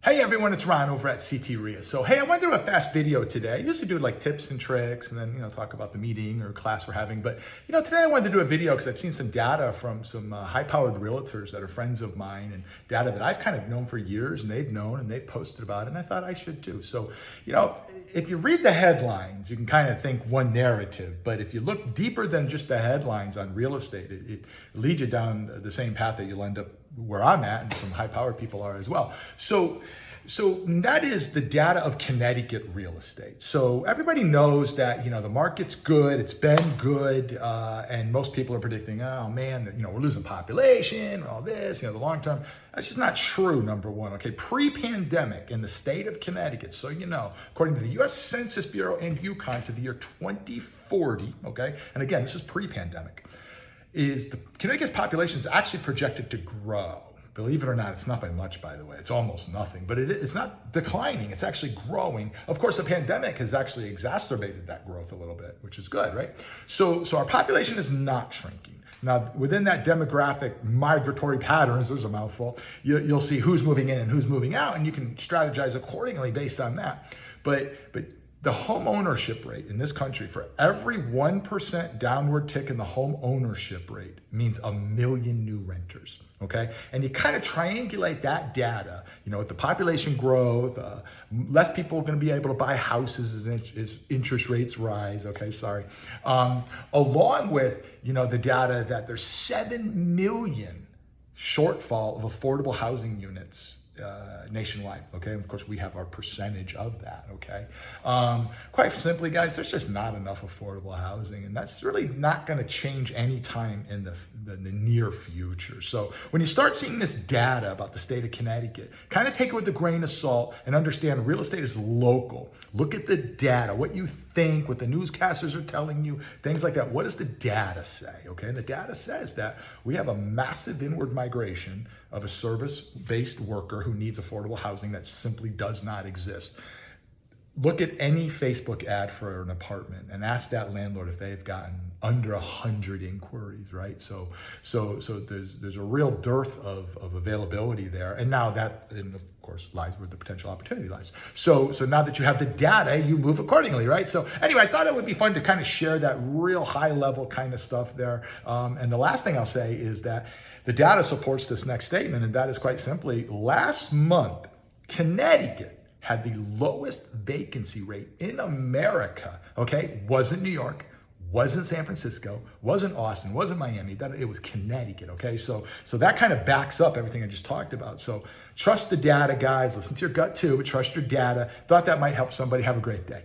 Hey everyone, it's Ron over at Ctreia. So hey, I wanted to do a fast video today. I usually do like tips and tricks and then, talk about the meeting or class we're having. But, today I wanted to do a video because I've seen some data from some high-powered realtors that are friends of mine and data that I've kind of known for years and they've known and they've posted about it and I thought I should too. So, if you read the headlines, you can kind of think one narrative, but if you look deeper than just the headlines on real estate, it leads you down the same path that you'll end up where I'm at and some high-powered people are as well. So that is the data of Connecticut real estate. So everybody knows that, the market's good, it's been good, and most people are predicting, oh man, we're losing population, all this, the long term. That's just not true, number one, okay? Pre-pandemic in the state of Connecticut, so according to the US Census Bureau and UConn to the year 2040, okay? And again, this is pre-pandemic, is Connecticut's population is actually projected to grow. Believe it or not, it's not by much, by the way. It's almost nothing, but it's not declining. It's actually growing. Of course, the pandemic has actually exacerbated that growth a little bit, which is good, right? So our population is not shrinking. Now, within that demographic migratory patterns, there's a mouthful, you'll see who's moving in and who's moving out, and you can strategize accordingly based on that. But the home ownership rate in this country, for every 1% downward tick in the home ownership rate means 1 million new renters, okay? And you kind of triangulate that data, with the population growth, less people are gonna be able to buy houses as interest rates rise, okay, sorry. Along with, the data that there's 7 million shortfall of affordable housing units nationwide, okay? And of course, we have our percentage of that, okay? Quite simply, guys, there's just not enough affordable housing, and that's really not gonna change anytime in the near future. So when you start seeing this data about the state of Connecticut, kind of take it with a grain of salt and understand real estate is local. Look at the data, what you think, what the newscasters are telling you, things like that. What does the data say, okay? And the data says that we have a massive inward migration of a service-based worker who needs affordable housing that simply does not exist. Look at any Facebook ad for an apartment and ask that landlord if they've gotten under 100 inquiries, right? So there's a real dearth of availability there. And now that, and of course, lies where the potential opportunity lies. So now that you have the data, you move accordingly, right? So anyway, I thought it would be fun to kind of share that real high level kind of stuff there. And the last thing I'll say is that the data supports this next statement, and that is quite simply, last month, Connecticut had the lowest vacancy rate in America, okay? Wasn't New York, wasn't San Francisco, wasn't Austin, wasn't Miami, it was Connecticut, okay? So that kind of backs up everything I just talked about. So trust the data, guys. Listen to your gut too, but trust your data. Thought that might help somebody. Have a great day.